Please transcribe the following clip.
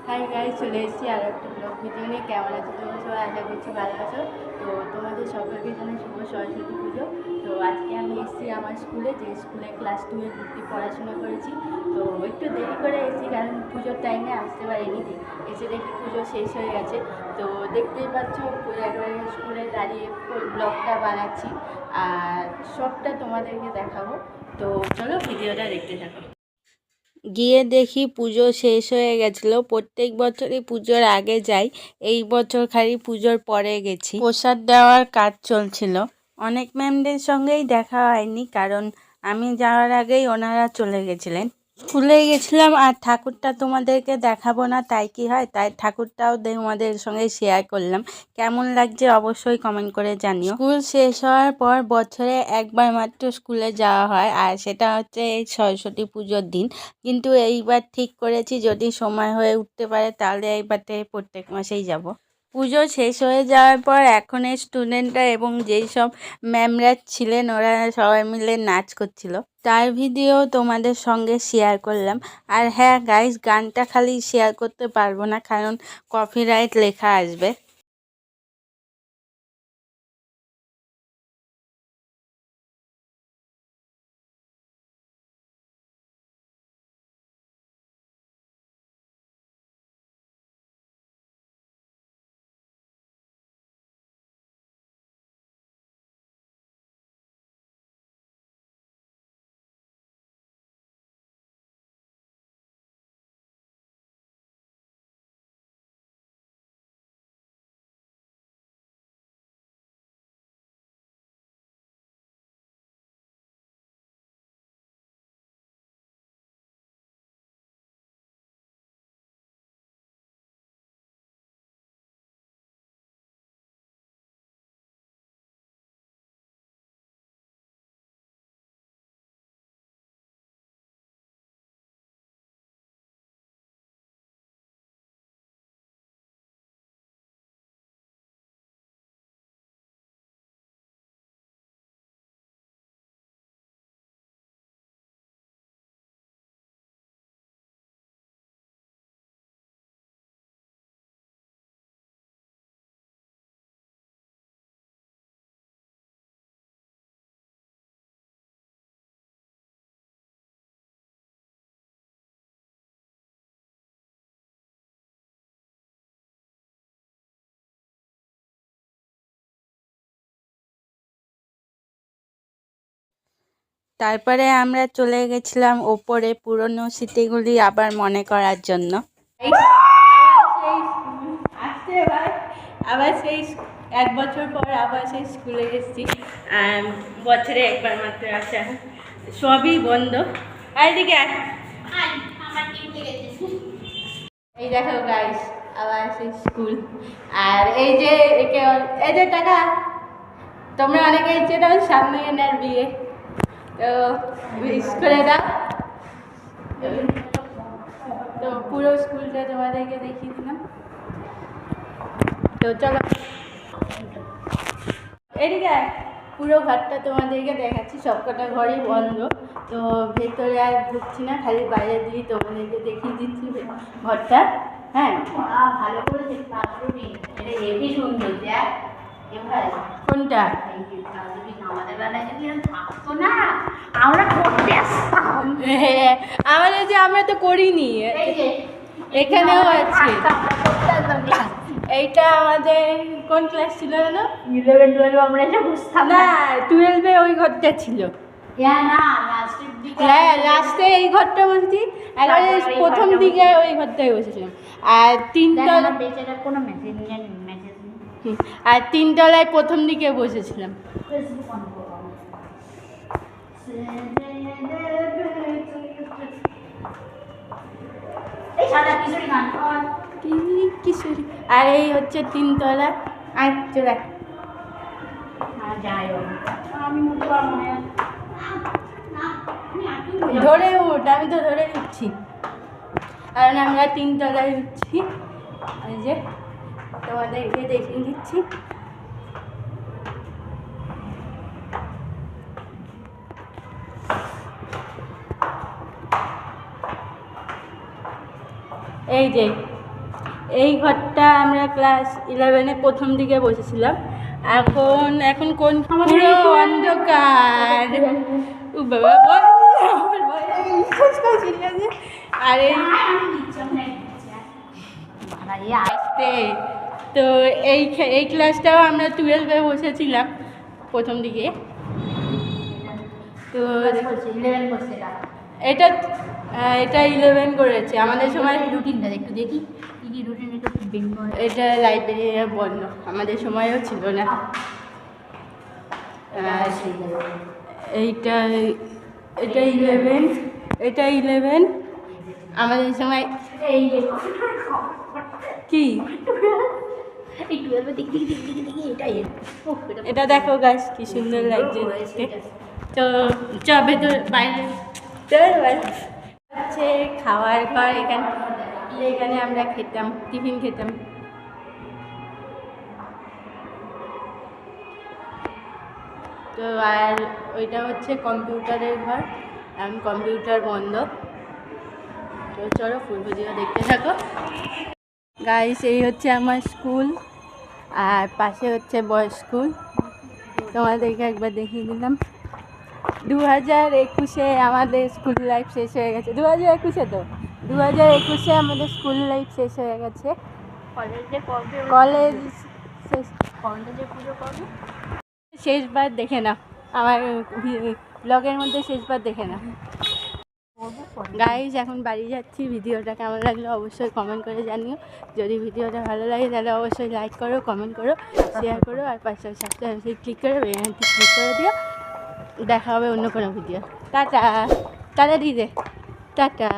Hi guys, চলে এসেছি আর একটা ব্লগ ভিডিও নিয়ে। কেমন আছো তোমরা সবাই? আশা করছি ভালো আছো। তো তোমাদের সকলকে জানাই শুভ সরস্বতী পুজো। তো আজকে আমি এসেছি আমার স্কুলে, যে স্কুলে ক্লাস 2-এ ভর্তি পড়াশোনা করেছি। তো একটু দেরি করে এসেছি কারণ পুজোর টাইমে আসতে পারিনি। এসে দেখি পুজো শেষ হয়ে গেছে। তো দেখতেই পাচ্ছ একবারে স্কুলে দাঁড়িয়ে ব্লগটা বানাচ্ছি আর সবটা তোমাদেরকে দেখাবো। তো চলো ভিডিওটা দেখতে থাকো। গিয়ে দেখি পুজো শেষ হয়ে গেছিলো। প্রত্যেক বছরই পুজোর আগে যাই, এই বছর খালি পুজোর পরে গেছি। প্রসাদ দেওয়ার কাজ চলছিল। অনেক ম্যামদের সঙ্গেই দেখা হয়নি কারণ আমি যাওয়ার আগেই ওনারা চলে গেছিলেন। স্কুলে গেছিলাম আর ঠাকুরটা তোমাদেরকে দেখাবো না তাই কি হয়, তাই ঠাকুরটাও তোমাদের সঙ্গে শেয়ার করলাম। কেমন লাগছে অবশ্যই কমেন্ট করে জানিও। স্কুল শেষ হওয়ার পর বছরে একবার মাত্র স্কুলে যাওয়া হয়, আর সেটা হচ্ছে এই সরস্বতী পুজোর দিন। কিন্তু এইবার ঠিক করেছি যদি সময় হয়ে উঠতে পারে তাহলে এইবার থেকে প্রত্যেক মাসেই যাব। পুজো শেষ হয়ে যাওয়ার পর এখন এই স্টুডেন্টরা এবং যেই সব ম্যামরা ছিলেন ওরা সবাই মিলে নাচ করছিল, তার ভিডিও তোমাদের সঙ্গে শেয়ার করলাম। আর হ্যাঁ গাইস, গানটা খালি শেয়ার করতে পারবো না কারণ কপিরাইট লেখা আসবে। তারপরে আমরা চলে গেছিলাম ওপরে পুরনো স্মৃতিগুলি আবার মনে করার জন্য। আবার সেই এক বছর পর আবার সেই স্কুলে গেছি। বছরে একবার মাত্র আসা, সবই বন্ধ। এইদিকে এই দেখো গাইস, আবার সেই স্কুল। আর এই যে এই যে টাকা তোমরা অনেকেই চেনো, সামনে এনার বিয়ে, তো উইশ করে দাও। তো পুরো স্কুলটা তোমাদেরকে দেখিয়ে দিলাম। তো চলো এদিকে, পুরো ঘরটা তোমাদেরকে দেখাচ্ছি। সবকটা ঘরই বন্ধ, তো ভেতরে আর ঢুকছি না, খালি বাইরে দিয়ে তোমাদেরকে দেখিয়ে দিচ্ছি ঘরটা। হ্যাঁ ভালো করে হেভি সুন্দর। দেখ কোনটা? আমাদের বেলায় যদি থাকতো না, আমরা করতে আসতাম। আমাদের যে আমরা তো করিনি, এখানেও আছে। এইটা আমাদের কোন ক্লাস ছিল জানো? 11-12 আমরা এটা বুঝতাম না। 12-এ ওই ঘরটা ছিল। হ্যাঁ লাস্টে এই ঘরটা বলছি, একেবারে প্রথম দিকে ওই ঘরটায় বসেছিলাম। আর কোনো মেসেজ আর 3 তলায় প্রথম দিকে বসেছিলাম। কিশোরী। আর এই হচ্ছে 3 তলা। আর চলে ধরে উঠ, আমি তো ধরে উঠছি কারণ আমরা 3 তলায় উঠছি। এই যে তোমাদেরকে দেখিয়ে দিচ্ছি। এই যে এই ঘরটা আমরা ক্লাস 11-এ প্রথম দিকে বসেছিলাম। এখন এখন কোন পুরো অন্ধকার। ও বাবা বল আর আসতে তো এই ক্লাসটাও আমরা 12-এ বসেছিলাম প্রথম দিকে। তো এটা এটা 11 করেছে আমাদের সময়। রুটিনটা একটু দেখি কি কি রুটিন একটু বের করে। এটা লাইব্রেরি বন্ধ, আমাদের সময়ও ছিল না। এইটা এটা 11, এটা 11 আমাদের সময়। এই কি এই 12 দেখি এটাই। এটা দেখো গাছ কি সুন্দর লাগছে দেখতে। তো চ ভেতর বাইরে হচ্ছে খাওয়ার ঘর। এখানে আমরা খেতাম, টিফিন খেতাম। তো আর ওইটা হচ্ছে কম্পিউটারের ঘর, এখন কম্পিউটার বন্ধ। তো চলো ফুল ভিডিও দেখতে থাকো গাইস। এই হচ্ছে আমার স্কুল আর পাশে হচ্ছে বয়েজ স্কুল। তোমাদেরকে একবার দেখিয়ে দিলাম। 2021-এ আমাদের স্কুল লাইফ শেষ হয়ে গেছে। 2021-এ তো 2021-এ আমাদের স্কুল লাইফ শেষ হয়ে গেছে। কলেজ শেষ, কলেজে পুজো করবে। শেষবার দেখে না আমার ব্লগের মধ্যে, শেষবার দেখে না গাইজ। এখন বাড়ি যাচ্ছি। ভিডিওটা কেমন লাগলো অবশ্যই কমেন্ট করে জানিও। যদি ভিডিওটা ভালো লাগে তাহলে অবশ্যই লাইক করো, কমেন্ট করো, শেয়ার করো আর পাশে সাবস্ক্রাইব ক্লিক করে বেলআইকনটি ক্লিক করে দিও। দেখা হবে অন্য কোনো ভিডিও। টাটা টাটা দিদি, টাটা।